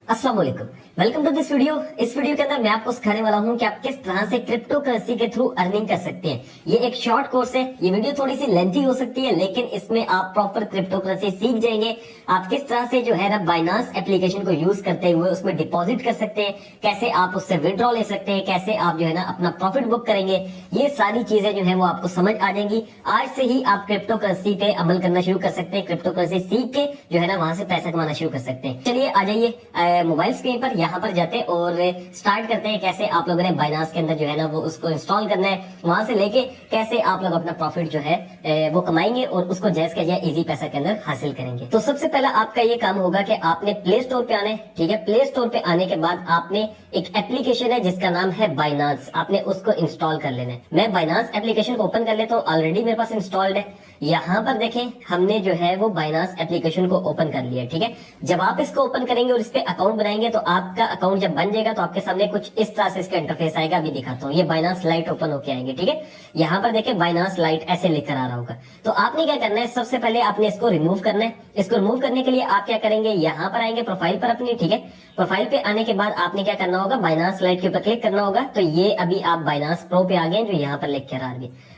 अस्सलाम वालेकुम। Welcome to this video. इस वीडियो के अंदर मैं आपको सिखाने वाला हूं कि आप किस तरह से क्रिप्टो करेंसी के थ्रू अर्निंग कर सकते हैं। ये एक शॉर्ट कोर्स है। ये वीडियो थोड़ी सी लेंथी हो सकती है, लेकिन इसमें आप प्रॉपर क्रिप्टो करेंसी सीख जाएंगे। आप किस तरह से जो है ना बाइनांस एप्लीकेशन को यूज करते हुए उसमें डिपॉजिट कर सकते हैं, कैसे आप उससे विड्रॉ ले सकते हैं, कैसे आप जो है ना अपना प्रॉफिट बुक करेंगे। ये सारी चीजें जो है वो आपको समझ आ जाएंगी। आज से ही आप क्रिप्टो करेंसी पे अमल करना शुरू कर सकते हैं। क्रिप्टो करेंसी सीख के जो है ना वहां से पैसा कमाना शुरू कर सकते हैं। चलिए आ जाइए मोबाइल स्क्रीन पर, यहाँ पर जाते हैं और स्टार्ट करते हैं कैसे आप लोगों ने बाइनांस के अंदर जो है ना वो उसको इंस्टॉल करना है, वहां से लेके कैसे आप लोग अपना प्रॉफिट जो है वो कमाएंगे और उसको जैस का जैसे इजी पैसा के अंदर हासिल करेंगे। तो सबसे पहला आपका ये काम होगा कि आपने प्ले स्टोर पे आना है। ठीक है, प्ले स्टोर पे आने के बाद आपने एक एप्लीकेशन है जिसका नाम है बाइनांस, आपने उसको इंस्टॉल कर लेना है। मैं बाइनांस एप्लीकेशन को ओपन कर लेता हूँ, ऑलरेडी मेरे पास इंस्टॉल्ड है। यहाँ पर देखें हमने जो है वो बाइनांस एप्लीकेशन को ओपन कर लिया। ठीक है, जब आप इसको ओपन करेंगे और इस पे अकाउंट बनाएंगे तो आपका अकाउंट जब बन जाएगा तो आपके सामने कुछ इस तरह से इसका इंटरफेस आएगा। अभी दिखाता हूँ, ये बाइनांस लाइट ओपन होके आएंगे। ठीक है, यहाँ पर देखें बाइनांस लाइट ऐसे लिखकर आ रहा होगा। तो आपने क्या करना है, सबसे पहले आपने इसको रिमूव करना है। इसको रिमूव करने के लिए आप क्या करेंगे, यहाँ पर आएंगे प्रोफाइल पर अपनी। ठीक है, प्रोफाइल पे आने के बाद आपने क्या करना होगा, बाइनांस लाइट के ऊपर क्लिक करना होगा। तो ये अभी आप बाइनांस प्रो पे आ गए जो यहाँ पर लिख कर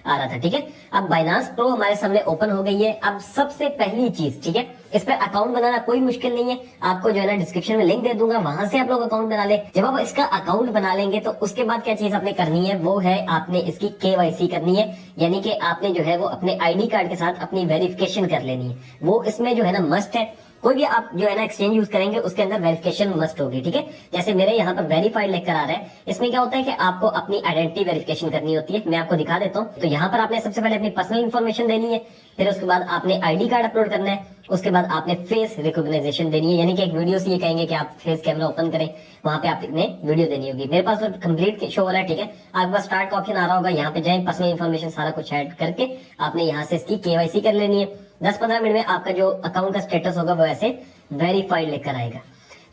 आ रहा था। ठीक है, अब बाइनांस प्रो हमारे सामने ओपन हो गई है। अब सबसे पहली चीज, ठीक है, इस पर अकाउंट बनाना कोई मुश्किल नहीं है। आपको जो है ना डिस्क्रिप्शन में लिंक दे दूंगा, वहां से आप लोग अकाउंट बना ले। जब आप इसका अकाउंट बना लेंगे तो उसके बाद क्या चीज आपने करनी है, वो है आपने इसकी केवाईसी करनी है। यानी कि आपने जो है वो अपने आईडी कार्ड के साथ अपनी वेरिफिकेशन कर लेनी है। वो इसमें जो है ना मस्ट है। कोई भी आप जो है ना एक्सचेंज यूज करेंगे उसके अंदर वेरिफिकेशन मस्ट होगी। ठीक है, जैसे मेरे यहाँ पर वेरीफाइड लेकर आ रहा है। इसमें क्या होता है कि आपको अपनी आइडेंटिटी वेरिफिकेशन करनी होती है। मैं आपको दिखा देता हूँ। तो यहाँ पर आपने सबसे पहले अपनी पर्सनल इन्फॉर्मेशन देनी है, फिर उसके बाद आपने आईडी कार्ड अपलोड करना है, उसके बाद आपने फेस रिकॉग्नाइजेशन देनी है। यानी कि एक वीडियो से ये कहेंगे कि आप फेस कैमरा ओपन करें, वहां पे आपने वीडियो देनी होगी। मेरे पास तो कंप्लीट शो हो रहा है। ठीक है, आपके पास स्टार्ट का ऑप्शन आ रहा होगा, यहाँ पे जाए पर्सनल इन्फॉर्मेशन सारा कुछ ऐड करके आपने यहाँ से इसकी केवाईसी कर लेनी है। 10-15 मिनट में आपका जो अकाउंट का स्टेटस होगा वो ऐसे वेरीफाइड लेकर आएगा।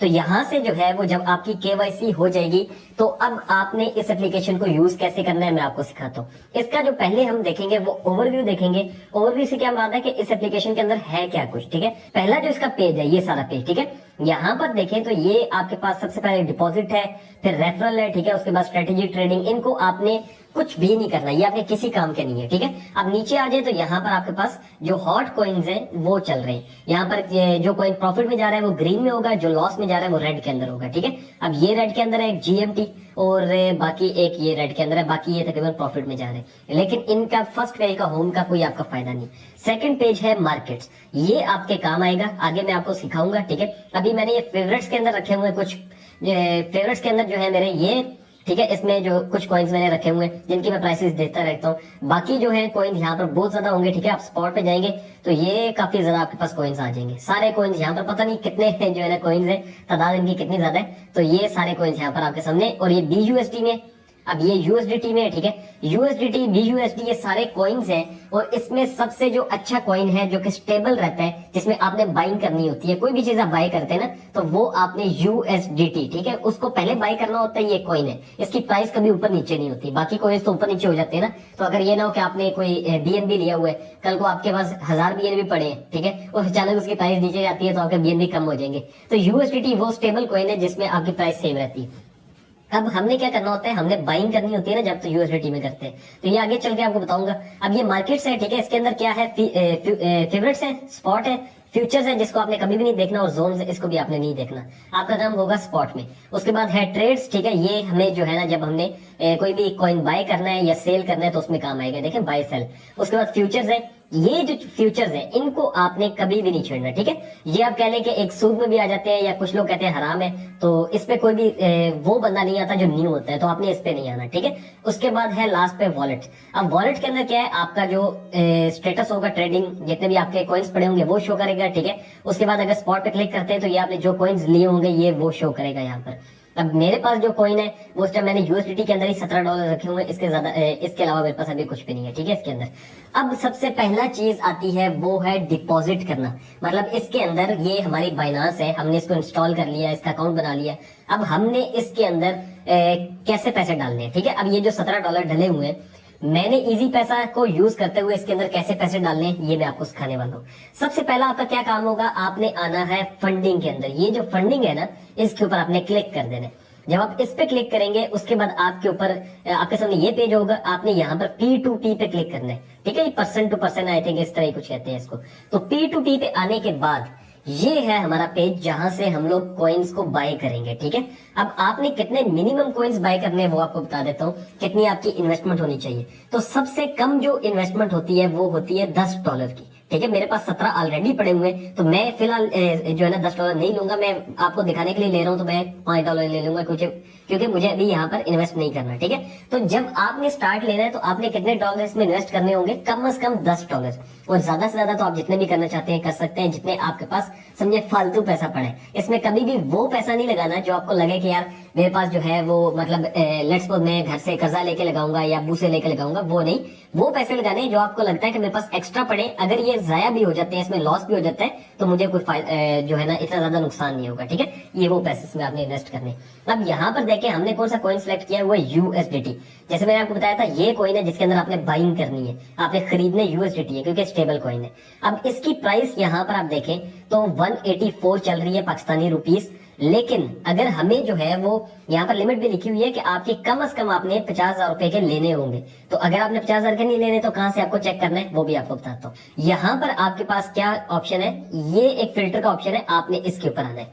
तो यहां से जो है वो जब आपकी केवाईसी हो जाएगी तो अब आपने इस एप्लीकेशन को यूज कैसे करना है मैं आपको सिखाता हूँ। इसका जो पहले हम देखेंगे वो ओवरव्यू देखेंगे। ओवरव्यू से क्या मतलब है कि इस एप्लीकेशन के अंदर है क्या कुछ। ठीक है, पहला जो इसका पेज है ये सारा पेज। ठीक है, यहाँ पर देखें तो ये आपके पास सबसे पहले डिपॉजिट है, फिर रेफरल है। ठीक है, उसके बाद स्ट्रेटेजी ट्रेडिंग, इनको आपने कुछ भी नहीं करना, ये आपके किसी काम के नहीं है। ठीक है, अब नीचे आ जाए तो यहाँ पर आपके पास जो हॉट कॉइन्स हैं वो चल रहे हैं। यहाँ पर जो कॉइन प्रॉफिट में जा रहा है वो ग्रीन में होगा, जो लॉस में जा रहा है वो रेड के अंदर होगा। ठीक है, अब ये रेड के अंदर है एक जीएमटी और बाकी एक ये रेड के अंदर है, बाकी ये तकरीबन प्रॉफिट में जा रहे हैं। लेकिन इनका फर्स्ट पेज का होम का कोई आपका फायदा नहीं। सेकंड पेज है मार्केट्स, ये आपके काम आएगा, आगे मैं आपको सिखाऊंगा। ठीक है, अभी मैंने ये फेवरेट्स के अंदर रखे हुए कुछ फेवरेट्स के अंदर जो है मेरे ये, ठीक है, इसमें जो कुछ कॉइन्स मैंने रखे हुए हैं जिनकी मैं प्राइसेस देता रहता हूँ। बाकी जो है कॉइन्स यहाँ पर बहुत ज्यादा होंगे। ठीक है, आप स्पॉट पे जाएंगे तो ये काफी ज्यादा आपके पास कॉइन्स आ जाएंगे। सारे कॉइन्स यहाँ पर पता नहीं कितने जो है ना कॉइन्स है, तादाद इनकी कितनी ज्यादा है। तो ये सारे कॉइन्स यहाँ पर आपके सामने, और ये BUSD में, अब ये USDT में है। ठीक है, USDT BUSD ये सारे कॉइन्स हैं। और इसमें सबसे जो अच्छा कॉइन है जो कि स्टेबल रहता है, जिसमें आपने बाइंग करनी होती है, कोई भी चीज आप बाय करते हैं ना तो वो आपने USDT, ठीक है, उसको पहले बाय करना होता है। ये कॉइन है, इसकी प्राइस कभी ऊपर नीचे नहीं होती। बाकी कॉइन्स तो ऊपर नीचे हो जाते हैं ना। तो अगर ये ना हो कि आपने कोई BNB लिया हुआ है, कल को आपके पास 1000 BNB पड़े हैं, ठीक है, और अचानक उसकी प्राइस नीचे जाती है तो आपके BNB कम हो जाएंगे। तो USDT वो स्टेबल कॉइन है जिसमें आपकी प्राइस सेम रहती है। अब हमने क्या करना होता है, हमने बाइंग करनी होती है ना जब तो USDT में करते हैं। तो ये आगे चल के आपको बताऊंगा। अब ये मार्केट्स है। ठीक है, इसके अंदर क्या है, फेवरेट्स है, स्पॉट है, फ्यूचर्स है जिसको आपने कभी भी नहीं देखना, और जोन्स है इसको भी आपने नहीं देखना, आपका काम होगा स्पॉट में। उसके बाद है ट्रेड्स। ठीक है, ये हमें जो है ना जब हमने कोई भी कॉइन बाय करना है या सेल करना है तो उसमें काम आएगा। देखें बाय सेल। उसके बाद फ्यूचर्स है, ये जो फ्यूचर्स है इनको आपने कभी भी नहीं छेड़ना। ठीक है, ये आप कह लें कि एक सूद में भी आ जाते हैं या कुछ लोग कहते हैं हराम है, तो इस पे कोई भी वो बंदा नहीं आता जो न्यू होता है, तो आपने इस पे नहीं आना। ठीक है, उसके बाद है लास्ट पे वॉलेट। अब वॉलेट के अंदर क्या है, आपका जो स्टेटस होगा ट्रेडिंग, जितने भी आपके कॉइन्स पड़े होंगे वो शो करेगा। ठीक है, उसके बाद अगर स्पॉट पे क्लिक करते हैं तो ये आपने जो कॉइन्स लिए होंगे ये वो शो करेगा यहाँ पर। अब मेरे पास जो कॉइन है वो उस टाइम मैंने USDT के अंदर ही $17 रखे हुए हैं, इसके ज्यादा इसके अलावा मेरे पास अभी कुछ भी नहीं है। ठीक है, इसके अंदर अब सबसे पहला चीज आती है वो है डिपॉजिट करना। मतलब इसके अंदर ये हमारी बाइनांस है, हमने इसको इंस्टॉल कर लिया, इसका अकाउंट बना लिया। अब हमने इसके अंदर कैसे पैसे डालने हैं। ठीक है, अब ये जो $17 डले हुए हैं मैंने इजी पैसा को यूज करते हुए इसके अंदर कैसे पैसे डालने हैं ये मैं आपको सिखाने वाला हूँ। सबसे पहला आपका क्या काम होगा, आपने आना है फंडिंग के अंदर। ये जो फंडिंग है ना, इसके ऊपर आपने क्लिक कर देना है। जब आप इस पे क्लिक करेंगे उसके बाद आपके ऊपर आपके सामने ये पेज होगा, आपने यहाँ पर P2P पे क्लिक करना है, ठीक है। ये person to person I think इस तरह ही कुछ कहते हैं इसको। तो P2P पे आने के बाद ये है हमारा पेज जहां से हम लोग कॉइन्स को बाय करेंगे, ठीक है। अब आपने कितने मिनिमम कॉइन्स बाय करने हैं वो आपको बता देता हूँ, कितनी आपकी इन्वेस्टमेंट होनी चाहिए। तो सबसे कम जो इन्वेस्टमेंट होती है वो होती है $10 की, ठीक है। मेरे पास 17 ऑलरेडी पड़े हुए हैं, तो मैं फिलहाल जो है ना $10 नहीं लूंगा। मैं आपको दिखाने के लिए ले रहा हूँ, तो मैं $5 ले लूंगा क्योंकि मुझे अभी यहाँ पर इन्वेस्ट नहीं करना, ठीक है। तो जब आपने स्टार्ट लेना है तो आपने कितने डॉलर इसमें इन्वेस्ट करने होंगे, कम से कम $10, और ज्यादा से ज्यादा तो आप जितने भी करना चाहते हैं कर सकते हैं, जितने आपके पास समझे फालतू पैसा पड़े। इसमें कभी भी वो पैसा नहीं लगाना जो आपको लगे कि यार मेरे पास जो है वो मतलब लेट्स सपोज मैं घर से कर्जा लेके लगाऊंगा या अब्बू से लेके लगाऊंगा, वो नहीं। वो पैसे लगाने जो आपको लगता है कि मेरे पास एक्स्ट्रा पड़े, अगर ये जाया भी हो जाते हैं, इसमें लॉस भी हो जाता है, तो मुझे कोई जो है ना इतना ज्यादा नुकसान नहीं होगा, ठीक है। ये वो पैसे इसमें आपने इन्वेस्ट करने। अब यहाँ पर देखें हमने कौन सा कॉइन सिलेक्ट किया है, वो है USDT। जैसे मैंने आपको बताया था ये कॉइन है जिसके अंदर आपने बाइंग करनी है, आपने खरीदने USDT है क्योंकि स्टेबल कॉइन है। अब इसकी प्राइस यहाँ पर आप देखें तो 184 चल रही है पाकिस्तानी रुपीस। लेकिन अगर हमें जो है वो यहाँ पर लिमिट भी लिखी हुई है कि आपके कम से कम आपने 50,000 रुपए के लेने होंगे। तो अगर आपने 50,000 के नहीं लेने तो कहां से आपको चेक करना है वो भी आपको बताता हूँ। यहाँ पर आपके पास क्या ऑप्शन है, ये एक फिल्टर का ऑप्शन है, आपने इसके ऊपर आना है।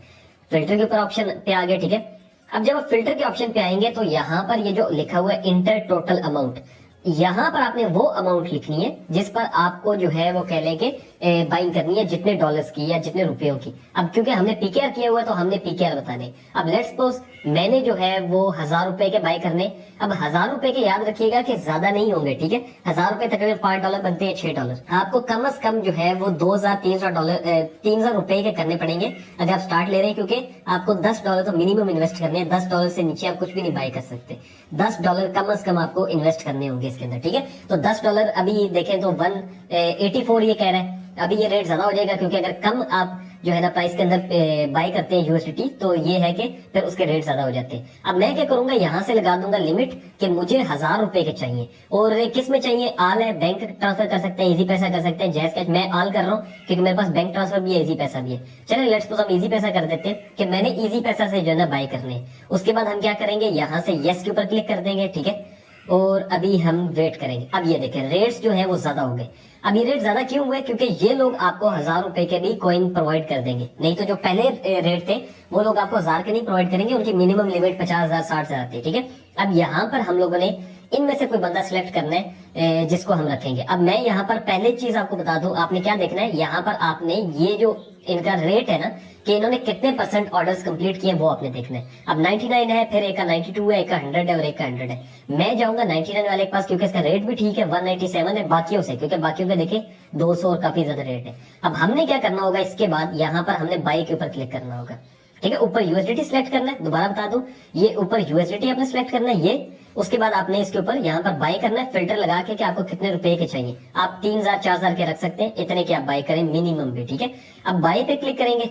फिल्टर के ऊपर ऑप्शन पे आ गए, ठीक है। अब जब आप फिल्टर के ऑप्शन पे आएंगे तो यहाँ पर ये जो लिखा हुआ है इंटर टोटल अमाउंट, यहाँ पर आपने वो अमाउंट लिखनी है जिस पर आपको जो है वो कह लें कि बाइंग करनी है, जितने डॉलर्स की या जितने रुपयों की। अब क्योंकि हमने पीकेआर किया हुआ है तो हमने पीकेआर बताने। अब लेट्स सपोज मैंने जो है वो 1,000 रुपए के बाय करने। अब 1,000 रुपए के याद रखिएगा कि ज्यादा नहीं होंगे, ठीक है। 1,000 रुपए तकरीबन $5 बनते हैं, $6। आपको कम से कम जो है वो $2,300 रुपए के करने पड़ेंगे अगर आप स्टार्ट ले रहे हैं, क्योंकि आपको $10 तो मिनिमम इन्वेस्ट करने हैं। $10 से नीचे आप कुछ भी नहीं बाय कर सकते। $10 कम से कम आपको इन्वेस्ट करने होंगे इसके अंदर, ठीक है। तो $10 अभी देखें तो 184 ये कह रहे हैं। अभी ये रेट ज्यादा हो जाएगा क्योंकि अगर कम आप जो है ना प्राइस के अंदर बाय करते हैं USDT तो ये है कि फिर उसके रेट ज्यादा हो जाते हैं। अब मैं क्या करूंगा, यहाँ से लगा दूंगा लिमिट कि मुझे 1,000 रुपए के चाहिए। और किस में चाहिए, आल है, बैंक ट्रांसफर कर सकते हैं, इजी पैसा कर सकते हैं, जैज कैश। मैं आल कर रहा हूँ क्योंकि मेरे पास बैंक ट्रांसफर भी है, इजी पैसा भी है। चलिए लेट्स सपोज हम इजी पैसा कर देते हैं कि मैंने इजी पैसा से जो है ना बाय करने। उसके बाद हम क्या करेंगे, यहाँ से यस के ऊपर क्लिक कर देंगे, ठीक है। और अभी हम वेट करेंगे। अब ये देखें रेट्स जो है वो ज्यादा हो गए। अब ये रेट ज्यादा क्यों हुए, क्योंकि ये लोग आपको 1,000 रुपए के भी कॉइन प्रोवाइड कर देंगे। नहीं तो जो पहले रेट थे वो लोग आपको 1,000 के नहीं प्रोवाइड करेंगे, उनकी मिनिमम लिमिट 50,000 60,000 आती है, ठीक है। अब यहाँ पर हम लोगों ने इनमें से कोई बंदा सिलेक्ट करना है जिसको हम रखेंगे। अब मैं यहाँ पर पहले चीज आपको बता दूं, आपने क्या देखना है, यहाँ पर आपने ये जो इनका रेट है ना कि इन्होंने कितने % ऑर्डर्स कंप्लीट किए वो आपने देखना है। अब 99 है, फिर एक का 92 है, एक का 100 है और एक का 100 है। मैं जाऊंगा 99 वाले के पास क्योंकि इसका रेट भी ठीक है, 197 है बाकियों से, क्योंकि बाकियों का देखिए 200 और काफी ज्यादा रेट है। अब हमने क्या करना होगा, इसके बाद यहाँ पर हमने बाय के ऊपर क्लिक करना होगा, ठीक है। ऊपर USDT सिलेक्ट करना है, दोबारा बता दूं, ये ऊपर USDT आपने सिलेक्ट करना है ये। उसके बाद आपने इसके ऊपर यहाँ पर बाय करना है, फिल्टर लगा के कि आपको कितने रुपए के चाहिए। आप 3,000 4,000 के रख सकते हैं, इतने के आप बाय करें मिनिमम भी, ठीक है। अब बाय पे क्लिक करेंगे।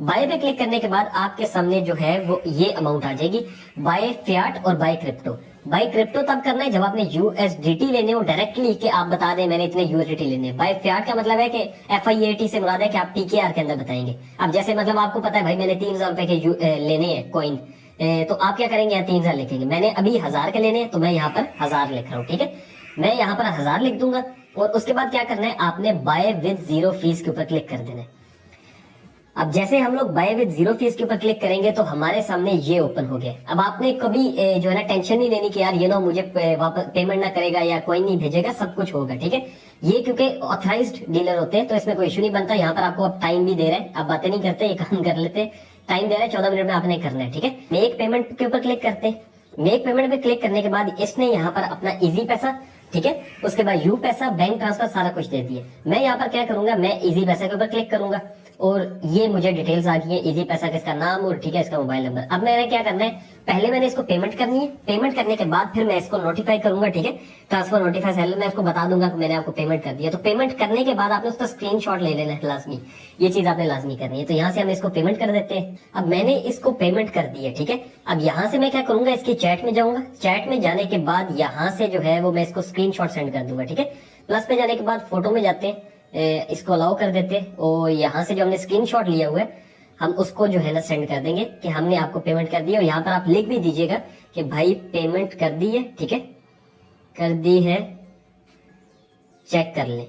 बाय पे क्लिक करने के बाद आपके सामने जो है वो ये अमाउंट आ जाएगी, बाय फियाट और बाय क्रिप्टो। बाय क्रिप्टो तब करना है जब आपने USDT लेने हो डायरेक्टली, कि आप बता दें मैंने इतने USDT लेने। बाय फियाट का मतलब है कि FIAT से मुराद है कि आप PKR के अंदर बताएंगे। अब जैसे मतलब आपको पता है भाई मैंने 3,000 रुपए के लेने हैं कॉइन, तो आप क्या करेंगे, यहाँ 3,000 लिखेंगे। मैंने अभी 1,000 के लेने हैं तो मैं यहाँ पर 1,000 लिख रहा हूँ, ठीक है। मैं यहाँ पर 1,000 लिख दूंगा और उसके बाद क्या करना है, आपने बाय विद जीरो फीस के ऊपर क्लिक कर देना है। अब जैसे हम लोग बाय विद जीरो फीस के ऊपर क्लिक करेंगे तो हमारे सामने ये ओपन हो गया। अब आपने कभी जो है ना टेंशन नहीं लेनी कि यार ये ना मुझे वापस पेमेंट ना करेगा या कोई नहीं भेजेगा, सब कुछ होगा, ठीक है। ये क्योंकि ऑथराइज्ड डीलर होते हैं तो इसमें कोई इशू नहीं बनता। यहाँ पर आपको अब टाइम भी दे रहे हैं, आप बातें नहीं करते, ये काम कर लेते, टाइम दे रहे हैं 14 मिनट में आपने करना है, ठीक है। मेक पेमेंट के ऊपर क्लिक करते हैं। मेक पेमेंट पे क्लिक करने के बाद इसने यहाँ पर अपना इजी पैसा, ठीक है, उसके बाद यू पैसा, बैंक ट्रांसफर सारा कुछ दे दिया। मैं यहाँ पर क्या करूंगा, मैं इजी पैसा के ऊपर क्लिक करूंगा और ये मुझे डिटेल्स आ गई है, इजी पैसा का इसका नाम और ठीक है इसका मोबाइल नंबर। अब मैंने क्या करना है, पहले मैंने इसको पेमेंट करनी है, पेमेंट करने के बाद फिर मैं इसको नोटिफाई करूंगा, ठीक है। ट्रांसफर नोटिफाई सेलर मैं इसको बता दूंगा कि मैंने आपको पेमेंट कर दिया। तो पेमेंट करने के बाद आपने उसका स्क्रीनशॉट ले लेना है लाजमी, ये चीज आपने लाजमी करनी है। तो यहाँ से हम इसको पेमेंट कर देते हैं। अब मैंने इसको पेमेंट कर दी है, ठीक है। अब यहाँ से मैं क्या करूंगा, इसकी चैट में जाऊंगा। चैट में जाने के बाद यहाँ से जो है वो मैं इसको स्क्रीन स्क्रीनशॉट सेंड कर दूंगा, ठीक है। प्लस पे जाने के बाद फोटो में जाते हैं, इसको अलाउ कर देते हैं और यहाँ से जो हमने स्क्रीनशॉट लिया हुआ है हम उसको जो है ना सेंड कर देंगे कि हमने आपको पेमेंट कर दी। और यहाँ पर आप लिख भी दीजिएगा कि भाई पेमेंट कर दी है, ठीक है, कर दी है, चेक कर लें।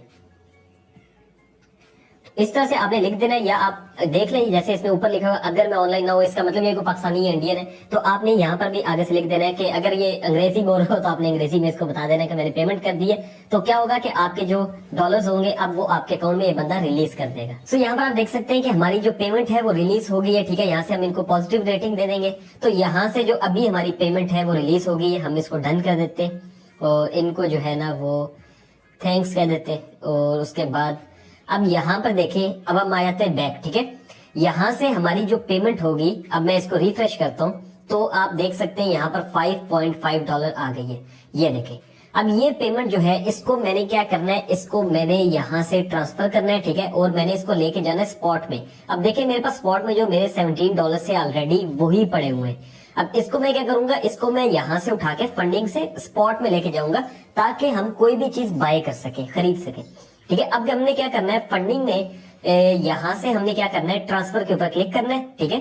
इस तरह से आपने लिख देना है, या आप देख लें जैसे इसमें ऊपर लिखा हुआ अगर मैं ऑनलाइन ना हो, इसका मतलब ये कोई पाकिस्तानी या इंडियन है। तो आपने यहाँ पर भी आगे से लिख देना है कि अगर ये अंग्रेजी बोल रहा हो तो आपने अंग्रेजी में इसको बता देना है कि मैंने पेमेंट कर दी है। तो क्या होगा कि आपके जो डॉलर्स होंगे अब वो आपके अकाउंट में ये बंदा रिलीज कर देगा। सो यहाँ पर आप देख सकते हैं कि हमारी जो पेमेंट है वो रिलीज हो गई है, ठीक है। यहाँ से हम इनको पॉजिटिव रेटिंग दे देंगे। तो यहाँ से जो अभी हमारी पेमेंट है वो रिलीज हो गई है, हम इसको डन कर देते हैं और इनको जो है ना वो थैंक्स कह देते हैं। और उसके बाद अब यहाँ पर देखें, अब हम आ जाते हैं बैक, ठीक है। यहाँ से हमारी जो पेमेंट होगी, अब मैं इसको रिफ्रेश करता हूँ तो आप देख सकते हैं यहाँ पर $5.5 आ गई है, ये देखें। अब ये पेमेंट जो है इसको मैंने क्या करना है, इसको मैंने यहाँ से ट्रांसफर करना है, ठीक है। और मैंने इसको लेके जाना है स्पॉट में। अब देखिए मेरे पास स्पॉट में जो मेरे $17 से ऑलरेडी वही पड़े हुए हैं। अब इसको मैं क्या करूंगा, इसको मैं यहाँ से उठा के फंडिंग से स्पॉट में लेके जाऊंगा ताकि हम कोई भी चीज बाय कर सके, खरीद सके, ठीक है। अब हमने क्या करना है, फंडिंग में यहाँ से हमने क्या करना है, ट्रांसफर के ऊपर क्लिक करना है, ठीक है।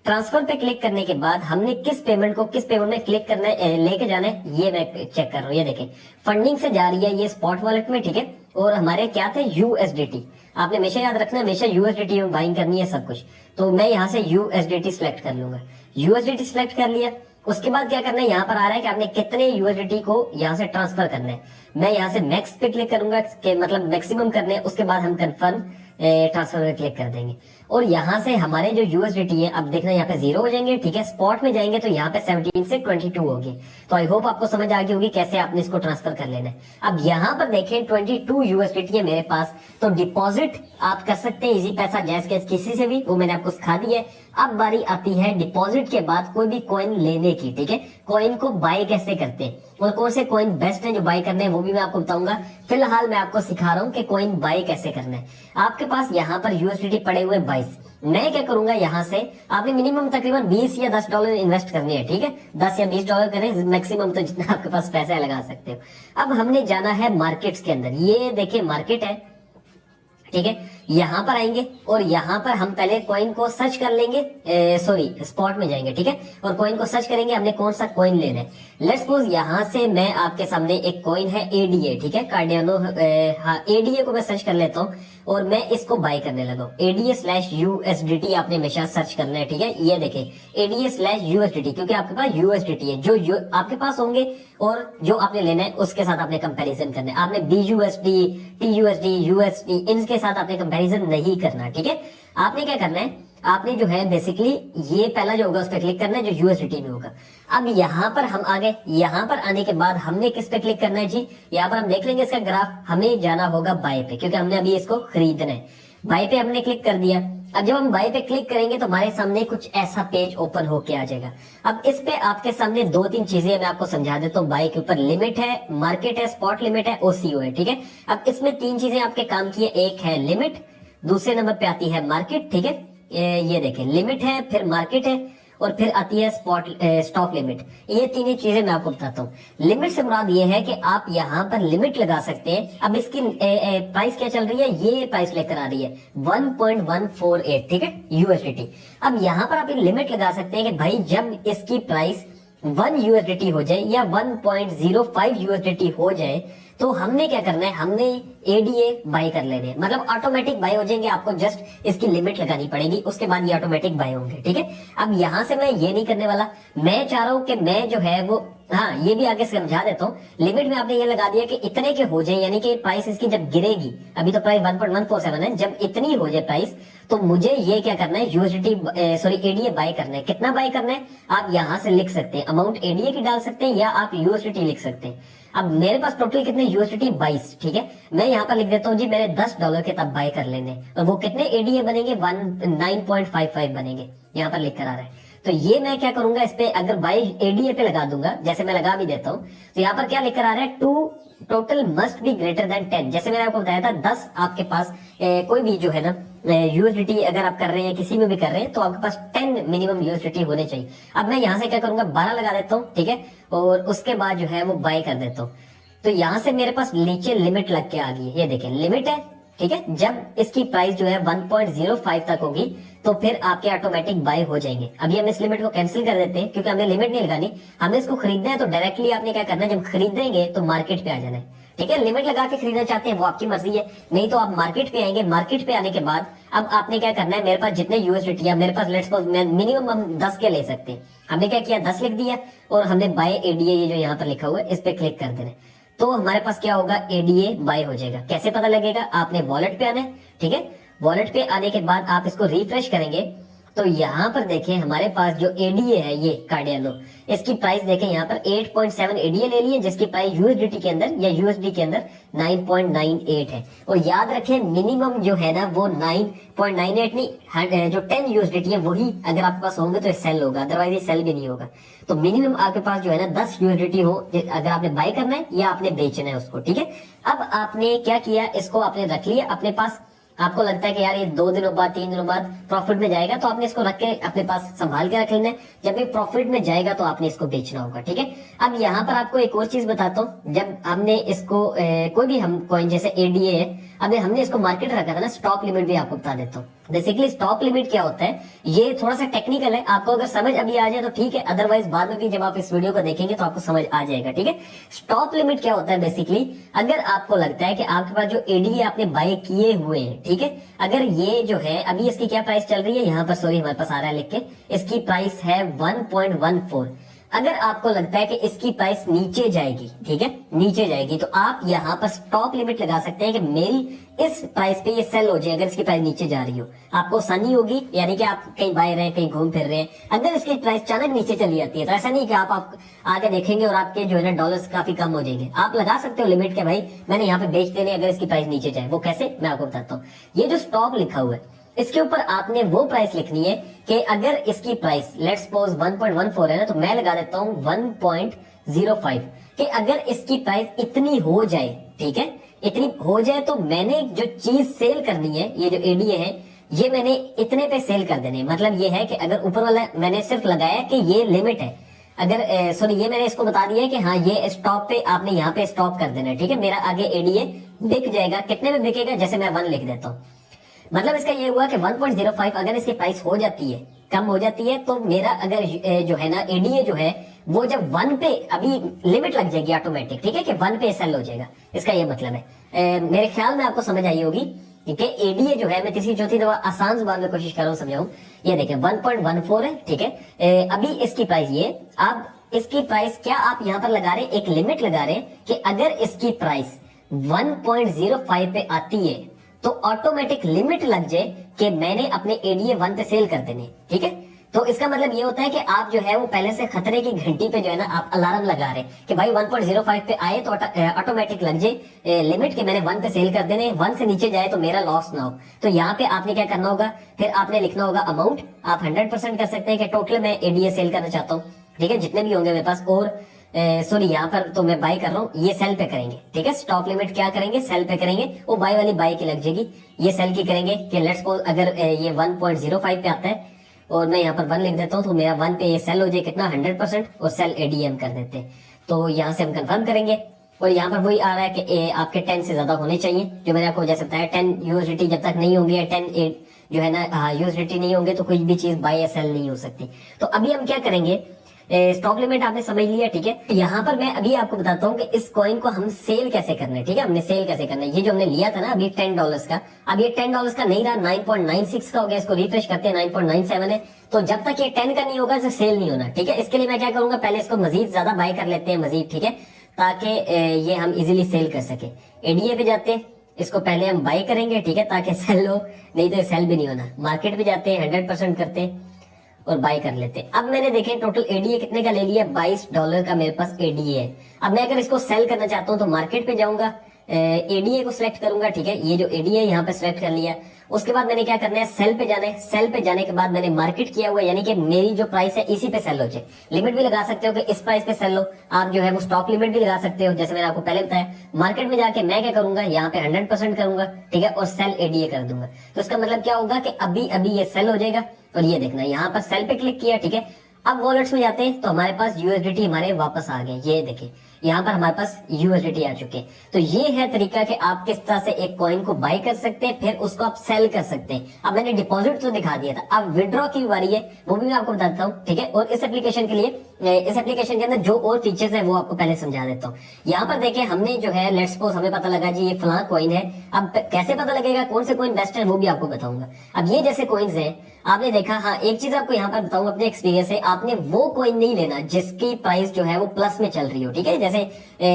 ट्रांसफर पे क्लिक करने के बाद हमने किस पेमेंट को किस पेमेंट में क्लिक करना है, लेके जाना है, ये मैं चेक कर रहा हूँ। ये देखें फंडिंग से जा रही है ये स्पॉट वॉलेट में, ठीक है। और हमारे क्या थे, USDT। आपने हमेशा याद रखना है, हमेशा USDT में बाइंग करनी है सब कुछ। तो मैं यहाँ से USDT सिलेक्ट कर लूंगा। USDT सिलेक्ट कर लिया। उसके बाद क्या करना है, यहाँ पर आ रहा है कि आपने कितने USDT को यहाँ से ट्रांसफर करना है। मैं यहाँ से मैक्स पे क्लिक करूंगा कि मतलब मैक्सिमम करने है। उसके बाद हम कंफर्म ट्रांसफर पे क्लिक कर देंगे और यहाँ से हमारे जो USDT है अब देखना यहाँ पे 0 हो जाएंगे, ठीक है। स्पॉट में जाएंगे तो यहाँ पे 17 से 22 होगी। तो आई होप आपको समझ आ गई होगी कैसे आपने इसको ट्रांसफर कर लेना है। अब यहाँ पर देखें 22 USDT है मेरे पास, तो डिपॉजिट आप कर सकते हैं इजी पैसा, जैस कैश, किसी से भी, वो मैंने आपको सिखा दिया है। अब बारी आती है डिपॉजिट के बाद कोई भी कॉइन लेने की, ठीक है। कॉइन को बाय कैसे करते हैं और कौन से कॉइन बेस्ट है जो बाय करने हैं वो भी मैं आपको बताऊंगा। फिलहाल मैं आपको सिखा रहा हूँ कि कॉइन बाय कैसे करना है। आपके पास यहाँ पर USDT पड़े हुए 22। मैं क्या करूंगा, यहाँ से आपने मिनिमम तकरीबन 20 या $10 इन्वेस्ट करने हैं, ठीक है। 10 या $20 करें मैक्सिमम, तो जितना आपके पास पैसा है लगा सकते हो। अब हमने जाना है मार्केट्स के अंदर। ये देखिए मार्केट है, ठीक है। यहाँ पर आएंगे और यहाँ पर हम पहले कॉइन को सर्च कर लेंगे, सॉरी स्पॉट में जाएंगे, ठीक है। और कॉइन को सर्च करेंगे हमने कौन सा कॉइन लेना है। लेट्स सपोज यहाँ से मैं आपके सामने एक कॉइन है ADA, ठीक है, कार्डियानो। हाँ ADA को मैं सर्च कर लेता हूँ और मैं इसको बाय करने लगा। ADA/USDT आपने हमेशा सर्च करना है, ठीक है। ये देखें ADA/USDT, क्योंकि आपके पास USDT है, जो आपके पास होंगे और जो आपने लेना है उसके साथ आपने कंपैरिजन करना है। आपने BUSD, TUSD, USD इनके साथ आपने कंपैरिजन नहीं करना, ठीक है। आपने क्या करना है, आपने जो है बेसिकली ये पहला जो होगा उस पर क्लिक करना है जो USDT में होगा। अब यहाँ पर हम आ गए। यहाँ पर आने के बाद हमने किस पे क्लिक करना है जी, यहाँ पर हम देख लेंगे इसका ग्राफ। हमें जाना होगा बाय पे, क्योंकि हमने अभी इसको खरीदना है। बाय पे हमने क्लिक कर दिया। अब जब हम बाय पे क्लिक करेंगे तो हमारे सामने कुछ ऐसा पेज ओपन होके आ जाएगा। अब इस पे आपके सामने 2-3 चीजें मैं आपको समझा देता हूँ। बाय के ऊपर लिमिट है, मार्केट है, स्पॉट लिमिट है, OCO है, ठीक है। अब इसमें 3 चीजें आपके काम की है। एक है लिमिट, दूसरे नंबर पे आती है मार्केट, ठीक है। ये देखें लिमिट है, फिर मार्केट है और फिर आती है स्टॉप लिमिट। ये तीनों चीजें मैं आपको बताता हूँ। लिमिट से मुराद ये है कि आप यहाँ पर लिमिट लगा सकते हैं। अब इसकी प्राइस क्या चल रही है, ये प्राइस लेकर आ रही है 1.148, ठीक है, USDT। अब यहाँ पर आप लिमिट लगा सकते हैं कि भाई जब इसकी प्राइस 1 USDT हो जाए या 1.05 USDT हो जाए तो हमने क्या करना है, हमने ADA बाय कर लेने हैं। मतलब ऑटोमेटिक बाय हो जाएंगे, आपको जस्ट इसकी लिमिट लगानी पड़ेगी, उसके बाद ये ऑटोमेटिक बाय होंगे, ठीक है। अब यहाँ से मैं ये नहीं करने वाला, मैं चाह रहा हूँ कि मैं जो है वो, हाँ ये भी आगे समझा देता हूँ। लिमिट में आपने ये लगा दिया कि इतने के हो जाए, यानी कि प्राइस इसकी जब गिरेगी, अभी तो प्राइस 1.147 है, जब इतनी हो जाए प्राइस तो मुझे ये क्या करना है, ADA बाय करना है। कितना बाय करना है आप यहाँ से लिख सकते हैं, अमाउंट ADA की डाल सकते हैं या आप USDT लिख सकते हैं। अब मेरे पास टोटल कितने USDT 22, ठीक है। मैं यहाँ पर लिख देता हूँ जी मेरे $10 के तब बाय कर लेने, और वो कितने ADA बनेंगे, 9.55 बनेंगे, यहाँ पर लिख कर आ रहा है। तो ये मैं क्या करूंगा, इस पे अगर बाय ADA पे लगा दूंगा, जैसे मैं लगा भी देता हूँ, तो यहाँ पर क्या लिख कर आ रहा है, to total must be greater than 10। जैसे मैंने आपको बताया था 10 आपके पास कोई भी जो है ना USDT अगर आप कर रहे हैं, किसी में भी कर रहे हैं, तो आपके पास 10 मिनिमम USDT होने चाहिए। अब मैं यहाँ से क्या करूंगा, 12 लगा देता हूँ, ठीक है, और उसके बाद जो है वो बाय कर देता हूँ। तो यहाँ से मेरे पास नीचे लिमिट लग के आ गई है, ये देखें लिमिट है, ठीक है। जब इसकी प्राइस जो है 1.05 तक होगी तो फिर आपके ऑटोमेटिक बाय हो जाएंगे। अभी हम इस लिमिट को कैंसिल कर देते हैं क्योंकि हमने लिमिट नहीं लगानी, हमने इसको खरीदना है। तो डायरेक्टली आपने क्या करना है, जब खरीदेंगे तो मार्केट पे आ जाना है, ठीक है। लिमिट लगा के खरीदना चाहते हैं वो आपकी मर्जी है, नहीं तो आप मार्केट पे आएंगे। मार्केट पे आने के बाद अब आपने क्या करना है, मेरे पास जितने यूएसडीटी है, मेरे पास लेट्स सपोज मिनिमम हम 10 के ले सकते हैं। हमने क्या किया, 10 लिख दिया और हमने बाय एडीए, ये जो यहाँ पर लिखा हुआ है इस पे क्लिक कर देना, तो हमारे पास क्या होगा, एडीए बाय हो जाएगा। कैसे पता लगेगा, आपने वॉलेट पे आना है, ठीक है। वॉलेट पे आने के बाद आप इसको रिफ्रेश करेंगे तो यहाँ पर देखें हमारे पास जो एडीए है, ये कार्डियानो, इसकी प्राइस देखें यहाँ पर 8.7 एडीए ले लिए, जिसकी प्राइस यूएसडीटी के अंदर या यूएसडी के अंदर 9.98 है। और याद रखें मिनिमम जो है ना वो 9.98 नहीं, जो 10 यूएसडीटी है वही अगर आपके पास होंगे तो सेल होगा, अदरवाइज ये सेल भी नहीं होगा। तो मिनिमम आपके पास जो है ना 10 यूएसडीटी हो अगर आपने बाय करना है या आपने बेचना है उसको, ठीक है। अब आपने क्या किया, इसको आपने रख लिया अपने पास। आपको लगता है कि यार ये 2 दिनों बाद 3 दिनों बाद प्रॉफिट में जाएगा, तो आपने इसको रख के अपने पास संभाल के रख लेना है। जब ये प्रॉफिट में जाएगा तो आपने इसको बेचना होगा, ठीक है। अब यहाँ पर आपको एक और चीज बताता हूँ, जब हमने इसको कोई भी हम कॉइन जैसे एडीए है, अब हमने इसको मार्केट रखा था ना, स्टॉप लिमिट भी आपको बता देता हूँ। बेसिकली स्टॉप लिमिट क्या होता है, ये थोड़ा सा टेक्निकल है, आपको अगर समझ अभी आ जाए तो ठीक है, अदरवाइज बाद में भी जब आप इस वीडियो को देखेंगे तो आपको समझ आ जाएगा, ठीक है। स्टॉप लिमिट क्या होता है, बेसिकली अगर आपको लगता है कि आपके पास जो एडीए आपने बाय किए हुए हैं, ठीक है, अगर ये जो है अभी इसकी क्या प्राइस चल रही है, यहाँ पर सॉरी हमारे पास आ रहा है लिख के, इसकी प्राइस है 1.14। अगर आपको लगता है कि इसकी प्राइस नीचे जाएगी, ठीक है, नीचे जाएगी, तो आप यहाँ पर स्टॉप लिमिट लगा सकते हैं कि मेरी इस प्राइस पे ये सेल हो जाए। अगर इसकी प्राइस नीचे जा रही हो, आपको आसानी होगी, यानी कि आप कहीं बाहर रहे, कहीं घूम फिर रहे हैं, अगर इसकी प्राइस अचानक नीचे चली जाती है तो ऐसा नहीं कि आप आगे देखेंगे और आपके जो है ना डॉलर्स काफी कम हो जाएंगे। आप लगा सकते हो लिमिट के, भाई मैंने यहाँ पे बेच देने अगर इसकी प्राइस नीचे जाए। वो कैसे, मैं आपको बताता हूँ। ये जो स्टॉप लिखा हुआ है इसके ऊपर आपने वो प्राइस लिखनी है कि अगर इसकी प्राइस लेट्स सपोज 1.14 है ना, तो मैं लगा देता हूं 1.05 कि अगर इसकी प्राइस इतनी हो जाए, ठीक है, इतनी हो जाए तो मैंने जो चीज सेल करनी है, ये जो एडीए है, ये मैंने इतने पे सेल कर देने। मतलब ये है कि अगर ऊपर वाला मैंने सिर्फ लगाया कि ये लिमिट है, अगर सॉरी ये मैंने इसको बता दिया है कि हाँ ये स्टॉप पे आपने यहाँ पे स्टॉप कर देना है, ठीक है। मेरा आगे एडीए बिक जाएगा, कितने में बिकेगा, जैसे मैं 1 लिख देता हूँ। मतलब इसका ये हुआ कि 1.05 अगर इसकी प्राइस हो जाती है, कम हो जाती है, तो मेरा अगर जो है ना एडीए जो है वो जब 1 पे अभी लिमिट लग जाएगी ऑटोमेटिक, ठीक है, कि 1 पे सेल हो जाएगा। इसका ये मतलब है। मेरे ख्याल में आपको समझ आई होगी कि एडीए जो है, मैं तीसरी चौथी दफा आसान जुबान में कोशिश कर रहा हूँ समझाऊं। ये देखें 1.14 है, ठीक है। अभी इसकी प्राइस ये, अब इसकी प्राइस क्या आप यहाँ पर लगा रहे, एक लिमिट लगा रहे कि अगर इसकी प्राइस 1.05 पे आती है तो ऑटोमेटिक लिमिट लग जाए कि मैंने अपने एडीए 1 पे सेल कर देने, ठीक है। तो इसका मतलब ये होता है कि आप जो है वो पहले से खतरे की घंटी पे जो है ना आप अलार्म लगा रहे हैं कि भाई 1.05 पे आए तो ऑटोमेटिक लग जाए लिमिट के मैंने 1 पे सेल कर देने, 1 से नीचे जाए तो मेरा लॉस ना हो। तो यहाँ पे आपने क्या करना होगा, फिर आपने लिखना होगा अमाउंट। आप 100% कर सकते हैं कि टोटल मैं एडीए सेल करना चाहता हूँ, ठीक है, जितने भी होंगे मेरे पास। और सॉरी यहाँ पर तो मैं बाय कर रहा हूँ, ये सेल पे करेंगे, ठीक है। स्टॉप लिमिट क्या करेंगे, सेल पे करेंगे, वो बाय वाली बाय की लग जाएगी। ये सेल की करेंगे कि लेट्स सपोज अगर ये 1.05 पे आता है और मैं यहाँ पर 1 लिख देता हूँ तो मेरा 1 पे ये सेल हो जाए कितना, 100%, और सेल एडीएम कर देते हैं। तो यहाँ से हम कंफर्म करेंगे और यहाँ पर वही आ रहा है कि आपके 10 से ज्यादा होने चाहिए, जो मैंने आपको जैसे बताया 10 यूएसडीटी जब तक नहीं होंगे, 10 जो है ना यूएसडीटी नहीं होंगे तो कोई भी चीज बाय या सेल नहीं हो सकती। तो अभी हम क्या करेंगे, स्टॉप लिमिट आपने समझ लिया, ठीक है। यहाँ पर मैं अभी आपको बताता हूँ कि इस कॉइन को हम सेल कैसे करना है, ठीक है। हमने सेल कैसे करना है, ये जो हमने लिया था ना अभी $10 का, अब ये $10 का नहीं रहा, 9.96 का हो गया। इसको रिफ्रेश करते हैं, 9.97 है। तो जब तक ये 10 का नहीं होगा तो सेल नहीं होना, ठीक है। इसके लिए मैं क्या करूंगा, पहले इसको मजीद ज्यादा बाय कर लेते हैं, मजीद, ठीक है, ताकि ये हम इजिली सेल कर सके। एडीए पे जाते हैं, इसको पहले हम बाय करेंगे, ठीक है, ताकि सेल हो, नहीं तो सेल भी नहीं होना। मार्केट पे जाते हैं, 100% करते हैं और बाय कर लेते हैं। अब मैंने देखें टोटल एडीए कितने का ले लिया, $22 का मेरे पास एडीए है। अब मैं अगर इसको सेल करना चाहता हूँ तो मार्केट पे जाऊंगा, एडीए को सिलेक्ट करूंगा, ठीक है। ये जो एडीए यहाँ पे सिलेक्ट कर लिया, उसके बाद मैंने क्या करना है, सेल पे जाना है। सेल पे जाने के बाद मैंने मार्केट किया हुआ, यानी कि मेरी जो प्राइस है इसी पे सेल हो जाए। लिमिट भी लगा सकते हो कि इस प्राइस पे सेल हो, आप जो है वो स्टॉप लिमिट भी लगा सकते हो, जैसे मैंने आपको पहले बताया। मार्केट में जाके मैं क्या करूंगा, यहाँ पे 100% करूंगा, ठीक है, और सेल एडीए कर दूंगा। तो इसका मतलब क्या होगा कि अभी अभी ये सेल हो जाएगा। और ये देखना, यहाँ पर सेल पे क्लिक किया, ठीक है। अब वॉलेट्स में जाते हैं तो हमारे पास यूएसडीटी हमारे वापस आ गए, ये देखिए यहाँ पर हमारे पास यूएसडीटी आ चुके हैं। तो ये है तरीका कि आप किस तरह से एक कॉइन को बाय कर सकते हैं, फिर उसको आप सेल कर सकते हैं। अब मैंने डिपॉजिट तो दिखा दिया था, अब विड्रॉ की बारी है, वो भी मैं आपको बताता हूँ, ठीक है। और इस एप्लीकेशन के लिए, इस एप्लीकेशन के अंदर जो और फीचर्स है वो आपको पहले समझा देता हूँ। यहाँ पर देखिए हमने जो है लेट्स सपोज हमें पता लगा जी ये फलां कॉइन है। अब कैसे पता लगेगा कौन से कॉइन बेस्ट है वो भी आपको बताऊंगा। अब ये जैसे कॉइन्स हैं आपने देखा, हाँ एक चीज आपको यहाँ पर बताऊं अपने एक्सपीरियंस से, आपने वो कॉइन नहीं लेना जिसकी प्राइस जो है वो प्लस में चल रही हो, ठीक है। जैसे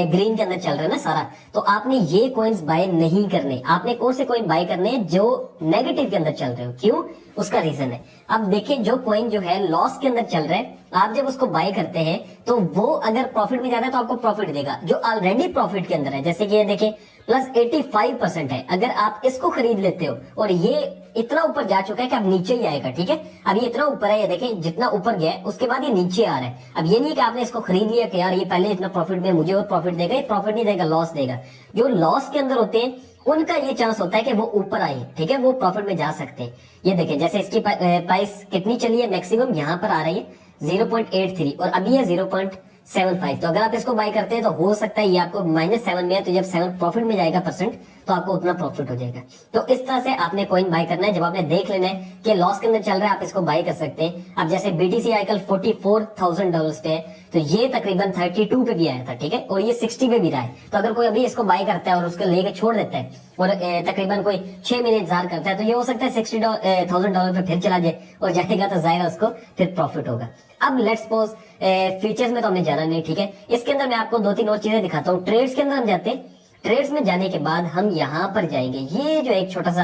ग्रीन के अंदर चल रहा है ना सारा, तो आपने ये कॉइन्स बाय नहीं करने। आपने कौन से कॉइन बाय करने हैं जो नेगेटिव के अंदर चल रहे हो। क्यों? उसका रीजन है। अब देखिए जो कॉइन जो है लॉस के अंदर चल रहा है, आप जब उसको बाय करते हैं तो वो अगर प्रॉफिट में जाता है तो आपको प्रॉफिट देगा। जो ऑलरेडी प्रॉफिट के अंदर है, जैसे कि ये देखिए प्लस 85% है, अगर आप इसको खरीद लेते हो और ये इतना ऊपर जा चुका है कि अब नीचे ही आएगा, ठीक है। अब ये इतना ऊपर है, ये देखिए जितना ऊपर गया है उसके बाद ये नीचे आ रहा है। अब ये नहीं कि आपने इसको खरीद लिया कि यार ये पहले इतना प्रॉफिट में मुझे और प्रॉफिट देगा, ये प्रॉफिट नहीं देगा, लॉस देगा। जो लॉस के अंदर होते हैं उनका ये चांस होता है कि वो ऊपर आए, ठीक है, वो प्रॉफिट में जा सकते हैं। ये देखिए जैसे इसकी प्राइस कितनी चली है, मैक्सिमम यहाँ पर आ रही है 0.83 और अभी है 0.75। तो अगर आप इसको बाय करते हैं तो हो सकता है ये आपको -7 में है, तो जब 7 प्रॉफिट में जाएगा परसेंट तो आपको उतना प्रॉफिट हो जाएगा। तो इस तरह से आपने कॉइन बाय करना है। जब आपने देख लेना है कि लॉस के अंदर चल रहा है आप इसको बाय कर सकते हैं। अब जैसे बीटीसी आजकल $44,000 पे है, तो ये तकरीबन 32 पे भी आया था, ठीक है, और ये 60 पे भी रहा है। तो अगर कोई अभी इसको बाय करता है और उसको लेके छोड़ देता है और तकरीबन कोई 6 महीने इंतजार करता है, तो ये हो सकता है $60,000 पे फिर चला जाए और जाएगा तो जाहिर है उसको फिर प्रॉफिट होगा। अब लेट्स सपोज फीचर्स में तो हमने जाना नहीं, ठीक है। इसके अंदर मैं आपको 2-3 और चीजें दिखाता हूँ। ट्रेड्स के अंदर हम जाते हैं। ट्रेड्स में जाने के बाद हम यहाँ पर जाएंगे, ये जो एक छोटा सा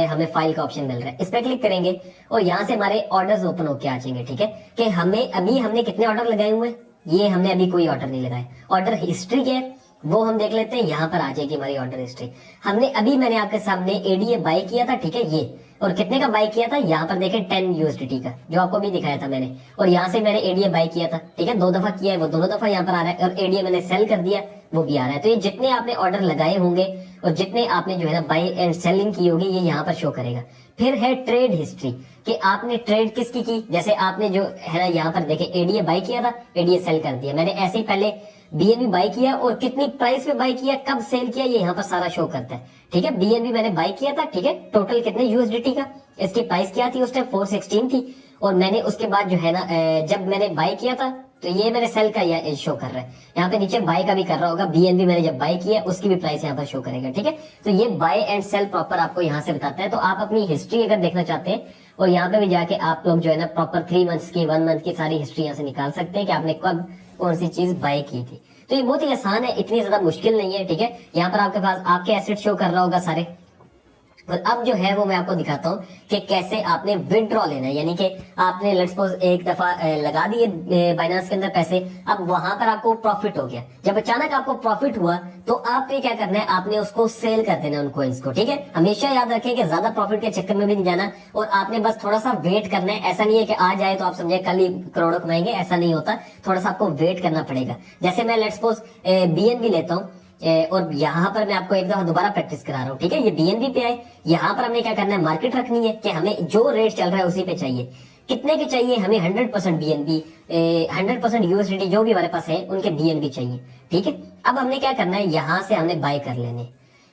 हमें फाइल का ऑप्शन मिल रहा है, इस पर क्लिक करेंगे और यहाँ से हमारे ऑर्डर्स ओपन होके आ जाएंगे, ठीक है। कि हमें अभी हमने कितने ऑर्डर लगाए हुए हैं, ये हमने अभी कोई ऑर्डर नहीं लगाए। ऑर्डर हिस्ट्री क्या है वो हम देख लेते हैं। यहाँ पर आ जाएगी हमारी ऑर्डर हिस्ट्री। हमने अभी मैंने आपके सामने एडीए बाय किया था, ठीक है, ये, और कितने का बाय किया था, यहाँ पर देखें 10 यूएसडीटी का, जो आपको भी दिखाया था मैंने। और यहाँ से मैंने एडीए बाय किया था, ठीक है, 2 दफा किया है, वो दोनों दफा यहाँ पर आ रहा है। और एडीए मैंने सेल कर दिया, वो भी आ रहा है। तो ये जितने आपने ऑर्डर लगाए होंगे और जितने आपने जो है ना बाय एंड सेलिंग की होगी, ये यहाँ पर शो करेगा। फिर है ट्रेड हिस्ट्री, कि आपने ट्रेड किसकी की। जैसे आपने जो है ना यहाँ पर देखे एडीए बाय किया था, एडीए सेल कर दिया। मैंने ऐसे ही पहले बीएनबी बाय किया और कितनी प्राइस पे बाय किया, कब सेल किया, ये यहाँ पर सारा शो करता है, ठीक है। बीएनबी मैंने बाय किया था, ठीक है, टोटल कितने यूएसडीटी का, इसकी प्राइस क्या थी उस टाइम 416 थी। और मैंने उसके बाद जो है ना जब मैंने बाय किया था तो ये मेरे सेल का शो कर रहा है। यहाँ पे नीचे बाय का भी कर रहा होगा, बीएनबी मैंने जब बाय किया उसकी भी प्राइस यहाँ पर शो करेगा, ठीक है। तो ये बाय एंड सेल प्रॉपर आपको यहाँ से बताता है। तो आप अपनी हिस्ट्री अगर देखना चाहते हैं और यहाँ पे भी जाके आप लोग जो है ना प्रॉपर 3 मंथ्स की 1 मंथ की सारी हिस्ट्री यहाँ से निकाल सकते हैं कि आपने कब कौन सी चीज बाय की थी। तो ये बहुत ही आसान है, इतनी ज्यादा मुश्किल नहीं है, ठीक है। यहाँ पर आपके पास आपके एसेट शो कर रहा होगा सारे। और अब जो है वो मैं आपको दिखाता हूँ कि कैसे आपने विड्रॉ लेना है। यानी कि आपने लेट्स सपोज एक दफा लगा दिए बाइनेंस के अंदर पैसे, अब वहां पर आपको प्रॉफिट हो गया। जब अचानक आपको प्रॉफिट हुआ तो आपने क्या करना है, आपने उसको सेल कर देना उन कॉइन्स को, ठीक है। हमेशा याद रखें कि ज्यादा प्रॉफिट के चक्कर में भी नहीं जाना और आपने बस थोड़ा सा वेट करना है। ऐसा नहीं है कि आ जाए तो आप समझे कल ही करोड़ों कमाएंगे, ऐसा नहीं होता। थोड़ा सा आपको वेट करना पड़ेगा। जैसे मैं लेट्स सपोज बीएनबी लेता हूँ और यहाँ पर मैं आपको एक दफा दोबारा प्रैक्टिस करा रहा हूँ, ठीक है। ये बीएनबी पे आए, यहाँ पर हमने क्या करना है, मार्केट रखनी है कि हमें जो रेट चल रहा है उसी पे चाहिए। कितने के चाहिए हमें, 100% बीएनबी, 100% यूएसडीटी जो भी हमारे पास है उनके बीएनबी चाहिए, ठीक है। अब हमने क्या करना है, यहाँ से हमने बाय कर लेने।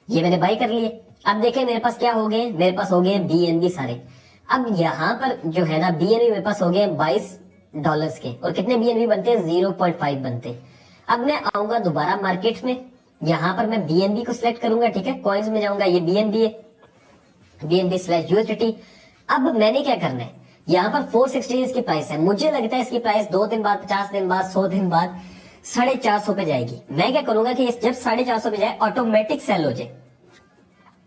ये मैंने बाय कर लिए। अब देखें मेरे पास क्या हो गए, मेरे पास हो गए बीएनबी सारे। अब यहाँ पर जो है ना बीएनबी मेरे पास हो गए $22 के, और कितने बीएनबी बनते हैं, 0.5 बनते हैं। अब मैं आऊंगा दोबारा मार्केट में, यहाँ पर मैं बीएनबी को सिलेक्ट करूंगा, ठीक है, कॉइन्स में जाऊंगा, ये बीएनबी है, BNB/USDT। अब मैंने क्या करना है, यहाँ पर 460 इसकी प्राइस है। मुझे लगता है इसकी प्राइस 2 दिन बाद, 50 दिन बाद, 100 दिन बाद 450 पे जाएगी। मैं क्या करूंगा कि जब 450 पे जाए ऑटोमेटिक सेल हो जाए।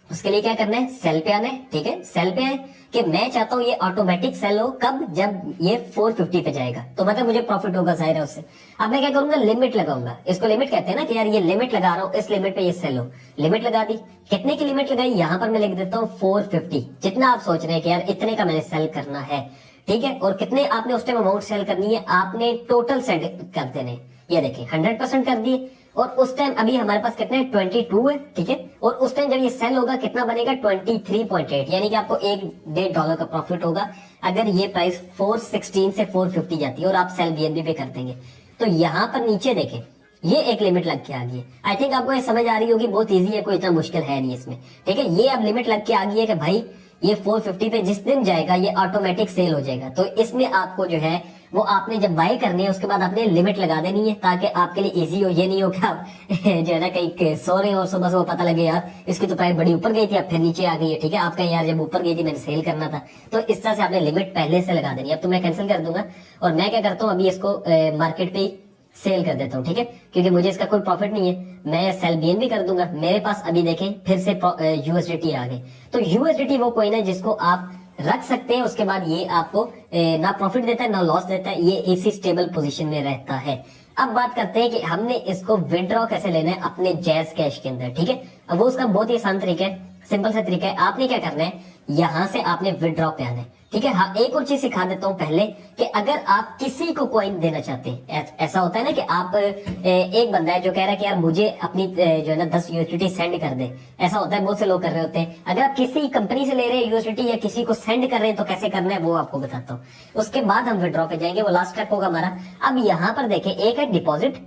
उसके लिए क्या करना है, सेल पे आना है, ठीक है। सेल पे आए कि मैं चाहता हूँ ये ऑटोमेटिक सेल हो, कब, जब ये 450 पे जाएगा, तो मतलब मुझे प्रॉफिट होगा जाहिर है उससे। अब मैं क्या करूंगा, लिमिट लगाऊंगा। इसको लिमिट कहते हैं ना कि यार ये लिमिट लगा रहा हूँ, इस लिमिट पे ये सेल हो। लिमिट लगा दी। कितने की लिमिट लगाई, यहाँ पर मैं लिख देता हूँ 450। जितना आप सोच रहे हैं कि यार इतने का मैंने सेल करना है, ठीक है। और कितने आपने उस टाइम अमाउंट सेल करनी है, आपने टोटल सेल कर देने। ये देखिए 100% कर दिए। और उस टाइम अभी हमारे पास कितने 22 है, ठीक है। और उस टाइम जब ये सेल होगा कितना बनेगा, 23.8, यानी कि आपको $1.5 का प्रॉफिट होगा अगर ये प्राइस 416 से 450 जाती है और आप सेल बीएनबी पे कर देंगे। तो यहाँ पर नीचे देखें ये एक लिमिट लग के आ गई है। आई थिंक आपको ये समझ आ रही होगी, बहुत इजी है, कोई इतना मुश्किल है नहीं इसमें, ठीक है। ये अब लिमिट लग के आ गई है कि भाई ये 450 पे जिस दिन जाएगा ये ऑटोमेटिक सेल हो जाएगा। तो इसमें आपको जो है वो आपने जब बाय करनी है उसके बाद आपने लिमिट लगा देनी है, ताकि आपके लिए इजी हो। ये नहीं हो कि आप जो है ना कहीं सो रहे हो और सुबह सुबह पता लगे यार इसकी तो प्राइस बड़ी ऊपर गई थी, अब फिर नीचे आ गई है, ठीक है। आपका यार जब ऊपर गई थी मैंने सेल करना था, तो इस तरह से आपने लिमिट पहले से लगा देनी है। अब तो मैं कैंसिल कर दूंगा और मैं क्या करता हूँ, अभी इसको मार्केट पे सेल कर देता हूँ, ठीक है, क्योंकि मुझे इसका कोई प्रॉफिट नहीं है। मैं सेल बीएन भी कर दूंगा। मेरे पास अभी देखें फिर से यूएसडीटी आ गए। तो यूएसडीटी वो कॉइन है जिसको आप रख सकते हैं, उसके बाद ये आपको ना प्रॉफिट देता है ना लॉस देता है, ये इसी स्टेबल पोजीशन में रहता है। अब बात करते हैं कि हमने इसको विड्रॉ कैसे लेना है अपने जैज कैश के अंदर, ठीक है। अब वो उसका बहुत ही आसान तरीका है, सिंपल सा तरीका है। आपने क्या करना है, यहां से आपने विड्रॉ पे आना है, ठीक है। हाँ, एक और चीज सिखा देता हूँ पहले कि अगर आप किसी को कॉइन देना चाहते हैं, ऐसा होता है ना कि आप एक बंदा है जो कह रहा है कि यार मुझे अपनी जो है ना 10 यूएसडीटी सेंड कर दे, ऐसा होता है, बहुत से लोग कर रहे होते हैं। अगर आप किसी कंपनी से ले रहे हैं यूएसडीटी या किसी को सेंड कर रहे हैं तो कैसे करना है वो आपको बताता हूँ। उसके बाद हम विड्रॉ पे जाएंगे, वो लास्ट स्टेप होगा हमारा। अब यहाँ पर देखें, एक है डिपॉजिट,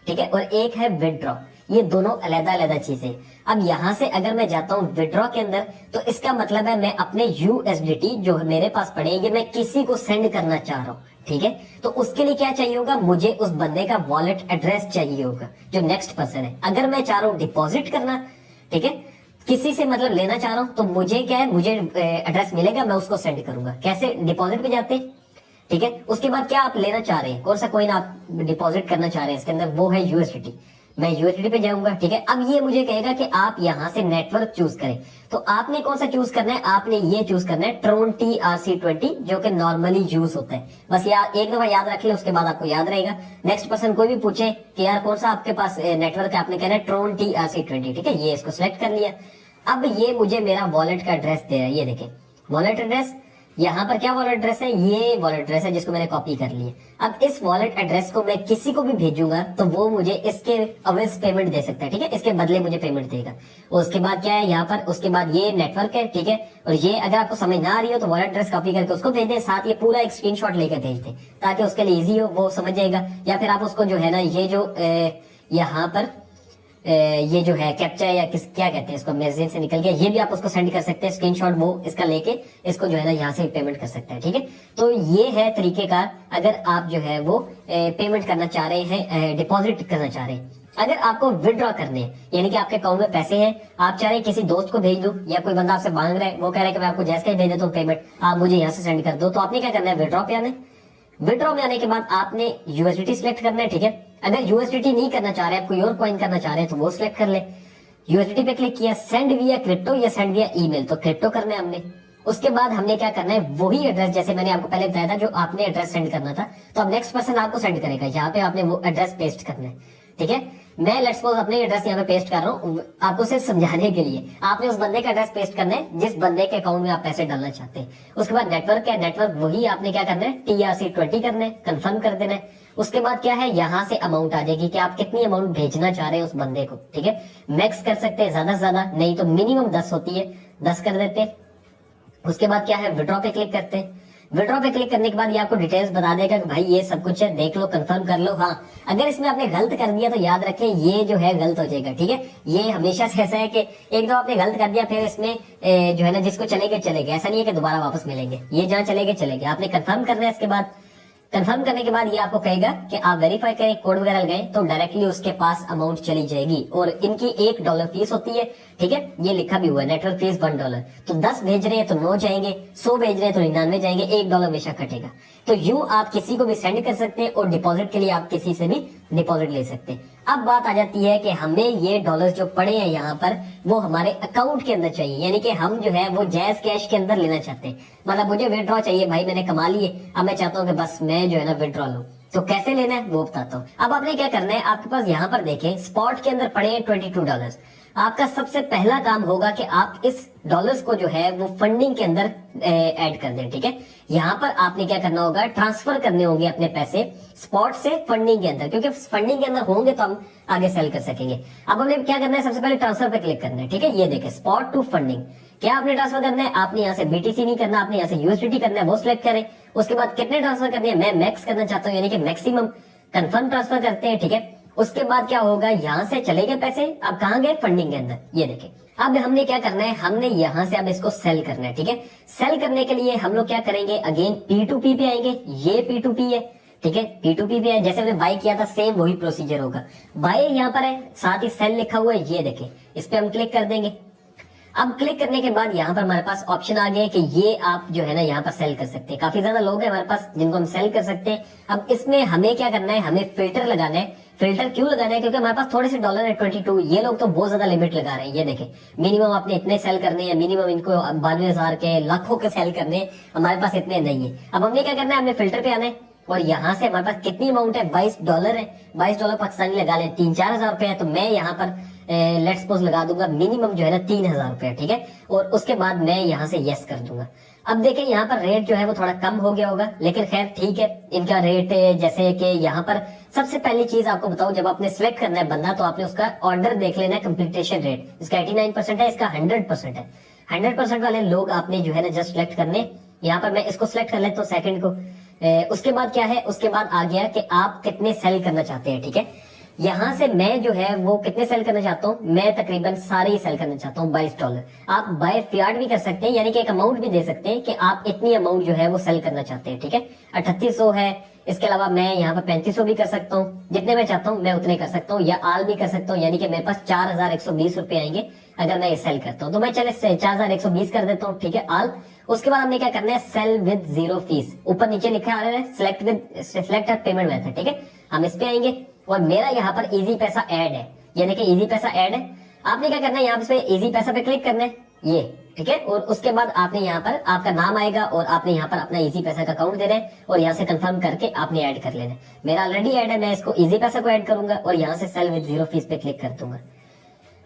ठीक है, और एक है विड्रॉ। ये दोनों अलग अलग चीजें। अब यहां से अगर मैं जाता हूं विड्रॉ के अंदर, तो इसका मतलब है मैं अपने यूएसडीटी जो मेरे पास पड़े ये मैं किसी को सेंड करना चाह रहा हूं, ठीक है। तो उसके लिए क्या चाहिए होगा, मुझे उस बंदे का वॉलेट एड्रेस चाहिए होगा जो नेक्स्ट पर्सन है। अगर मैं चाह रहा हूं डिपॉजिट करना, ठीक है, किसी से मतलब लेना चाह रहा हूं, तो मुझे क्या है, मुझे एड्रेस मिलेगा, मैं उसको सेंड करूंगा। कैसे, डिपॉजिट पे जाते हैं, ठीक है। उसके बाद क्या आप लेना चाह रहे हैं, कौन सा कॉइन आप डिपॉजिट करना चाह रहे हैं इसके अंदर, वो है यूएसडीटी। मैं यूएसडीटी पे जाऊंगा, ठीक है। अब ये मुझे कहेगा कि आप यहां से नेटवर्क चूज करें, तो आपने कौन सा चूज करना है, आपने ये चूज करना है ट्रोन TRC20, जो कि नॉर्मली यूज होता है। बस यार एक दफा याद रख ले, उसके बाद आपको याद रहेगा। नेक्स्ट पर्सन कोई भी पूछे कि यार कौन सा आपके पास नेटवर्क है, आपने कहना है ट्रोन TRC20, ठीक है। ये इसको सिलेक्ट कर लिया। अब ये मुझे मेरा वॉलेट का एड्रेस दे रहा है, ये देखें वॉलेट एड्रेस। यहाँ पर क्या वॉलेट एड्रेस है, ये वॉलेट एड्रेस है जिसको मैंने कॉपी कर लिया। अब इस वॉलेट एड्रेस को मैं किसी को भी भेजूंगा तो वो मुझे इसके अवेज पेमेंट दे सकता है, ठीक है, इसके बदले मुझे पेमेंट देगा। उसके बाद क्या है यहाँ पर, उसके बाद ये नेटवर्क है, ठीक है। और ये अगर आपको समझ ना आ रही हो तो वॉलेट एड्रेस कॉपी करके उसको भेज दे, साथ ये पूरा एक स्क्रीनशॉट लेकर भेज दे, ताकि उसके लिए इजी हो, वो समझ जाएगा। या फिर आप उसको जो है ना ये जो यहाँ पर ये जो है कैप्चा या किस क्या कहते हैं इसको, मैगजीन से निकल गया, ये भी आप उसको सेंड कर सकते हैं स्क्रीनशॉट, वो इसका लेके इसको जो है ना यहाँ से पेमेंट कर सकते हैं, ठीक है। तो ये है तरीकेकार अगर आप जो है वो पेमेंट करना चाह रहे हैं, डिपॉजिट करना चाह रहे हैं। अगर आपको विड्रॉ करने हैं, यानी कि आपके अकाउंट में पैसे हैं, आप चाह रहे हैं किसी दोस्त को भेज दूं, या कोई बंदा आपसे मांग रहा है, वो कह रहा है कि मैं आपको जैसे ही भेज देता हूँ पेमेंट, आप मुझे यहाँ से सेंड कर दो, तो आपने क्या करना है, विड्रॉ पे आना है। विड्रॉ में आने के बाद आपने यूएसडीटी सिलेक्ट करना है, ठीक है। अगर यूएसडीटी नहीं करना चाह रहे हैं, आप कोई और कॉइन करना चाह रहे हैं तो वो सिलेक्ट कर ले। यूएसडीटी पे क्लिक किया, सेंड विया क्रिप्टो या सेंड विया ईमेल, तो क्रिप्टो करना है हमने। उसके बाद हमने क्या करना है, वही एड्रेस जैसे मैंने आपको पहले बताया था, जो आपने एड्रेस सेंड करना था, तो अब नेक्स्ट पर्सन आपको सेंड करेगा, यहाँ पे आपने वो एड्रेस पेस्ट करना है, ठीक है। मैं लेट्स सपोज अपने एड्रेस यहाँ पे पेस्ट कर रहा हूँ आपको सिर्फ समझाने के लिए। आपने उस बंदे का एड्रेस पेस्ट करना है जिस बंदे के अकाउंट में आप पैसे डालना चाहते हैं। उसके बाद नेटवर्क है, नेटवर्क वही आपने क्या करना है, TRC20 करना है, कंफर्म कर देना है। उसके बाद क्या है, यहाँ से अमाउंट आ जाएगी कि आप कितनी अमाउंट भेजना चाह रहे हैं उस बंदे को, ठीक है। मैक्स कर सकते हैं ज्यादा से ज्यादा, नहीं तो मिनिमम 10 होती है, 10 कर देते हैं। उसके बाद क्या है, विड्रॉ पे क्लिक करते हैं। विड्रॉ पे क्लिक करने के बाद ये आपको डिटेल्स बता देगा कि भाई ये सब कुछ है, देख लो, कंफर्म कर लो। हाँ, अगर इसमें आपने गलत कर दिया तो याद रखें ये जो है गलत हो जाएगा, ठीक है। ये हमेशा से ऐसा है कि एक दो आपने गलत कर दिया, फिर इसमें जो है ना जिसको चलेंगे चलेंगे, ऐसा नहीं है कि दोबारा वापस मिलेंगे, ये जहाँ चलेंगे चलेंगे। आपने कंफर्म करना है। इसके बाद कंफर्म करने के बाद ये आपको कहेगा कि आप वेरीफाई करें, कोड वगैरह लगाएं, तो डायरेक्टली उसके पास अमाउंट चली जाएगी। और इनकी $1 फीस होती है, ठीक है, ये लिखा भी हुआ है, नेटवर्क फीस $1। तो 10 भेज रहे हैं तो 9 जाएंगे, 100 भेज रहे हैं तो 99 जाएंगे, $1 हमेशा कटेगा। तो यूं आप किसी को भी सेंड कर सकते हैं और डिपॉजिट के लिए आप किसी से भी डिपॉजिट ले सकते हैं। अब बात आ जाती है कि हमें ये डॉलर्स जो पड़े हैं यहाँ पर वो हमारे अकाउंट के अंदर चाहिए, यानी कि हम जो है वो जैज कैश के अंदर लेना चाहते हैं। मतलब मुझे विड्रॉ चाहिए, भाई मैंने कमा लिए, अब मैं चाहता हूँ कि बस मैं जो है ना विड्रॉ लूं। तो कैसे लेना है वो बताता हूँ। अब आपने क्या करना है, आपके पास यहाँ पर देखें स्पॉट के अंदर पड़े हैं $22। आपका सबसे पहला काम होगा कि आप इस डॉलर्स को जो है वो फंडिंग के अंदर ऐड कर दें, ठीक है। यहाँ पर आपने क्या करना होगा, ट्रांसफर करने होंगे अपने पैसे स्पॉट से फंडिंग के अंदर, क्योंकि फंडिंग के अंदर होंगे तो हम आगे सेल कर सकेंगे। अब हमें क्या करना है, सबसे पहले ट्रांसफर पे क्लिक करना है, ठीक है। ये देखें स्पॉट टू फंडिंग, क्या आपने ट्रांसफर करना है, आपने यहाँ से BTC नहीं करना, आपने यहाँ से USDT करना है, वो सिलेक्ट करें। उसके बाद कितने ट्रांसफर करने हैं, मैं मैक्स करना चाहता हूँ, यानी कि मैक्सिमम। कंफर्म ट्रांसफर करते हैं, ठीक है। उसके बाद क्या होगा, यहाँ से चले गए पैसे, अब कहाँ गए, फंडिंग के अंदर। ये देखें, अब हमने क्या करना है, हमने यहाँ से अब इसको सेल करना है, ठीक है। सेल करने के लिए हम लोग क्या करेंगे, अगेन P2P पे आएंगे, ये P2P है, ठीक है। P2P पे है, जैसे हमने बाय किया था सेम वही प्रोसीजर होगा। बाय यहाँ पर है, साथ ही सेल लिखा हुआ है, ये देखें, इस पे हम क्लिक कर देंगे। अब क्लिक करने के बाद यहाँ पर हमारे पास ऑप्शन आ गया है कि ये आप जो है ना यहाँ पर सेल कर सकते हैं। काफी ज्यादा लोग हैं हमारे पास जिनको हम सेल कर सकते हैं। अब इसमें हमें क्या करना है, हमें फिल्टर लगाना है। फिल्टर क्यों लगाना है, क्योंकि हमारे पास थोड़े से डॉलर है 22। ये लोग तो बहुत ज्यादा लिमिट लगा रहे हैं। ये देखें, मिनिमम आपने इतने सेल करने हैं, मिनिमम इनको 92,000 के, लाखों के सेल करने हैं। हमारे पास इतने नहीं है। अब हमने क्या करना है, हमें फिल्टर पे आना है और यहाँ से हमारे पास कितनी अमाउंट है, $22 है। $22 पाकिस्तानी लगा लें, 3-4 हजार रुपए है। तो मैं यहाँ पर लेट्स सपोज लगा दूंगा मिनिमम जो है ना 3,000 रुपए, ठीक है। और उसके बाद मैं यहाँ से यस कर दूंगा। अब देखें यहाँ पर रेट जो है वो थोड़ा कम हो गया होगा, लेकिन खैर ठीक है इनका रेट। जैसे कि यहाँ पर सबसे पहली चीज आपको बताऊं, जब आपने सिलेक्ट करना है बंदा तो आपने उसका ऑर्डर देख लेना है, कंप्लीटेशन रेट। इसका 89% है, इसका 100% है। 100% वाले लोग आपने जो है ना जस्ट सिलेक्ट करने। यहाँ पर मैं इसको सिलेक्ट कर लेता हूँ सेकंड को। उसके बाद क्या है, उसके बाद आ गया कि आप कितने सेल करना चाहते हैं, ठीक है। यहाँ से मैं जो है वो कितने सेल करना चाहता हूँ, मैं तकरीबन सारे ही सेल करना चाहता हूँ $22। आप बाय फियाट भी कर सकते हैं, यानी कि एक अमाउंट भी दे सकते हैं कि आप इतनी अमाउंट जो है वो सेल करना चाहते हैं, ठीक है। 3800 है, इसके अलावा मैं यहाँ पर 3500 भी कर सकता हूँ। जितने मैं चाहता हूँ मैं उतने कर सकता हूँ, या आल भी कर सकता हूँ, यानी कि मेरे पास 4120 रुपए आएंगे अगर मैं ये सेल करता हूँ। तो मैं चले 4120 कर देता हूँ, ठीक है, आल। उसके बाद हमने क्या करना है, सेल विद 0 फीस। ऊपर नीचे लिखा आ रहा है सिलेक्ट पेमेंट मेथड, ठीक है। हम इस पे आएंगे और मेरा यहाँ पर इजी पैसा ऐड है, ये देखिए इजी पैसा ऐड है। आपने क्या करना है, यहाँ पे इजी पैसा पे क्लिक करना है, ये ठीक है। और उसके बाद आपने यहाँ पर आपका नाम आएगा और आपने यहाँ पर अपना इजी पैसा का अकाउंट देना है और यहाँ से कंफर्म करके आपने ऐड कर लेना है। मेरा ऑलरेडी ऐड है, मैं इसको इजी पैसा को ऐड करूंगा और यहाँ से सेल विद 0 फीस पे क्लिक कर दूंगा।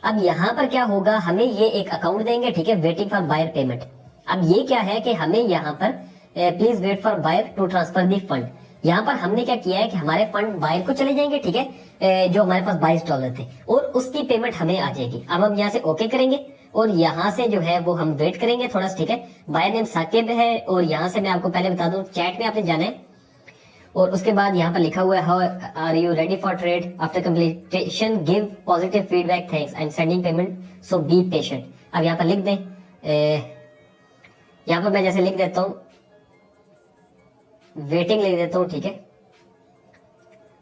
अब यहाँ पर क्या होगा, हमें ये एक अकाउंट देंगे, ठीक है, वेटिंग फॉर बायर पेमेंट। अब ये क्या है कि हमें यहाँ पर please wait for buyer to transfer the fund. यहाँ पर हमने क्या किया है कि हमारे फंड बायर को चले जाएंगे, ठीक है, जो हमारे पास $22 थे, और उसकी पेमेंट हमें आ जाएगी। अब हम यहाँ से ओके करेंगे और यहाँ से जो है वो हम वेट करेंगे थोड़ा, ठीक है। बायर नेम साकिब है और यहाँ से मैं आपको पहले बता दूं, चैट में आपने जाना है और उसके बाद यहाँ पर लिखा हुआ है how are you ready for trade after completion, give positive feedback, thanks, I am sending payment, so be patient. अब यहाँ पर लिख दें, यहाँ पर मैं जैसे लिख देता हूँ वेटिंग, लिख देता हूँ, ठीक है।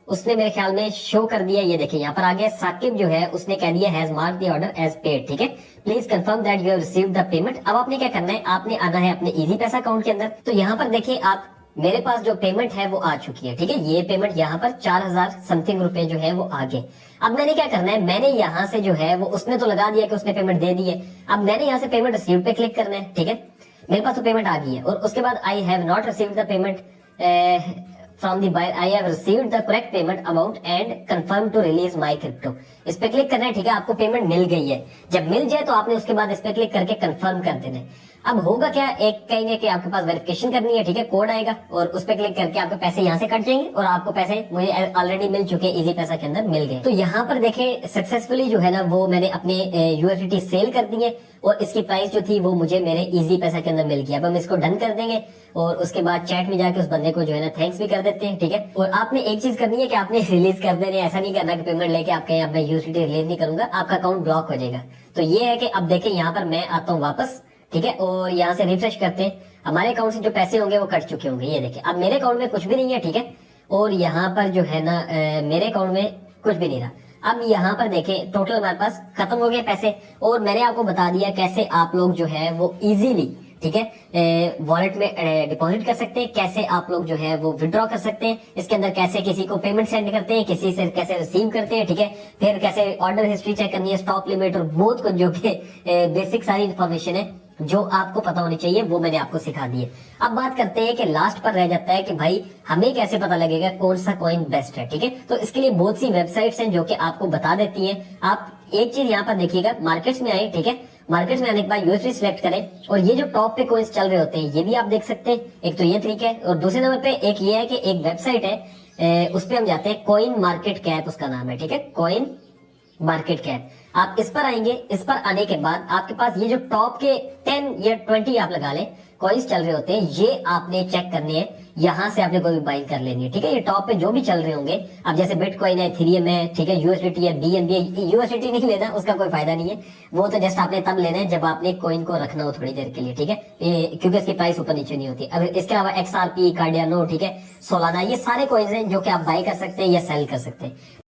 उसने मेरे ख्याल में शो कर दिया, ये देखिए यहाँ पर आ गया, साकिब जो है उसने कह दिया has mark the order as paid, ठीक है, please confirm that you have received the payment. अब आपने क्या करना है, आपने आना है अपने इजी पैसा अकाउंट के अंदर। तो यहाँ पर देखिए आप, मेरे पास जो पेमेंट है वो आ चुकी है, ठीक है। ये पेमेंट यहाँ पर 4000 समथिंग रुपए जो है वो आ गए। अब मैंने क्या करना है, मैंने यहाँ से जो है वो, उसने तो लगा दिया कि उसने पेमेंट दे दी है, अब मैंने यहाँ से पेमेंट रिसीव पे क्लिक करना है, ठीक है। मेरे पास तो पेमेंट आ गई है और उसके बाद I have not received the payment from the buyer, I have received the correct payment amount and confirm to release my crypto. इस पे क्लिक करना है, ठीक है। आपको पेमेंट मिल गई है, जब मिल जाए तो आपने उसके बाद इस पे क्लिक करके कंफर्म कर देना है। अब होगा क्या, एक कहेंगे कि आपके पास वेरिफिकेशन करनी है, ठीक है, कोड आएगा और उस पे क्लिक करके आपके पैसे यहाँ से कट जाएंगे और आपको पैसे मुझे ऑलरेडी मिल चुके, इजी पैसा के अंदर मिल गए। तो यहाँ पर देखें सक्सेसफुली जो है ना वो मैंने अपने यूएसडीटी सेल कर दी है और इसकी प्राइस जो थी वो मुझे मेरे इजी पैसा के अंदर मिल गया। अब हम इसको डन कर देंगे और उसके बाद चैट में जाके उस बंदे को जो है ना थैंक्स भी कर देते हैं, ठीक है। और आपने एक चीज करनी है कि आपने रिलीज कर देने, ऐसा नहीं करना कि पेमेंट लेके आपके यहाँ पे यूएसडीटी रिलीज नहीं करूंगा, आपका अकाउंट ब्लॉक हो जाएगा। तो ये है कि अब देखें यहाँ पर मैं आता हूँ वापस, ठीक है, और यहाँ से रिफ्रेश करते हैं, हमारे अकाउंट से जो पैसे होंगे वो कट चुके होंगे। ये देखिए अब मेरे अकाउंट में कुछ भी नहीं है, ठीक है, और यहाँ पर जो है ना मेरे अकाउंट में कुछ भी नहीं रहा। अब यहाँ पर देखें टोटल हमारे पास खत्म हो गए पैसे और मैंने आपको बता दिया कैसे आप लोग जो है वो इजीली, ठीक है, वॉलेट में डिपॉजिट कर सकते हैं, कैसे आप लोग जो है वो विड्रॉ कर सकते हैं, इसके अंदर कैसे किसी को पेमेंट सेंड करते हैं, किसी से कैसे रिसीव करते हैं, ठीक है, फिर कैसे ऑर्डर हिस्ट्री चेक करनी है, स्टॉप लिमिट और बहुत कुछ जो कि बेसिक सारी इन्फॉर्मेशन है जो आपको पता होनी चाहिए वो मैंने आपको सिखा दी है। अब बात करते हैं कि लास्ट पर रह जाता है कि भाई हमें कैसे पता लगेगा कौन सा कॉइन बेस्ट है, ठीक है। तो इसके लिए बहुत सी वेबसाइट्स हैं जो कि आपको बता देती हैं। आप एक चीज यहाँ पर देखिएगा, मार्केट्स में आए, ठीक है, मार्केट्स में आने के बाद यूएसडी सिलेक्ट करें और ये जो टॉप पे कॉइन्स चल रहे होते हैं ये भी आप देख सकते हैं। एक तो ये तरीका है और दूसरे नंबर पे एक ये है कि एक वेबसाइट है, उस पर हम जाते हैं, कॉइन मार्केट कैप उसका नाम है, ठीक है, कॉइन मार्केट कैप। आप इस पर आएंगे, इस पर आने के बाद आपके पास ये जो टॉप के 10 या 20 आप लगा लें कॉइन्स चल रहे होते हैं, ये आपने चेक करने हैं। यहाँ से आपने कोई भी बाइंग कर लेनी है, ठीक है। ये टॉप पे जो भी चल रहे होंगे, अब जैसे बिटकॉइन है, इथेरियम है, ठीक है, यूएसडीटी है, बीएनबी है। यूएसडीटी नहीं लेना, उसका कोई फायदा नहीं है, वो तो जस्ट आपने तब लेना है जब आपने कॉइन को रखना हो थोड़ी देर के लिए, ठीक है, क्योंकि इसकी प्राइस ऊपर नीचे नहीं होती। अब इसके अलावा एक्सआरपी, कार्डियानो, ठीक है, सोलाना, ये सारे कॉइन्स हैं जो कि आप बाय कर सकते हैं या सेल कर सकते हैं।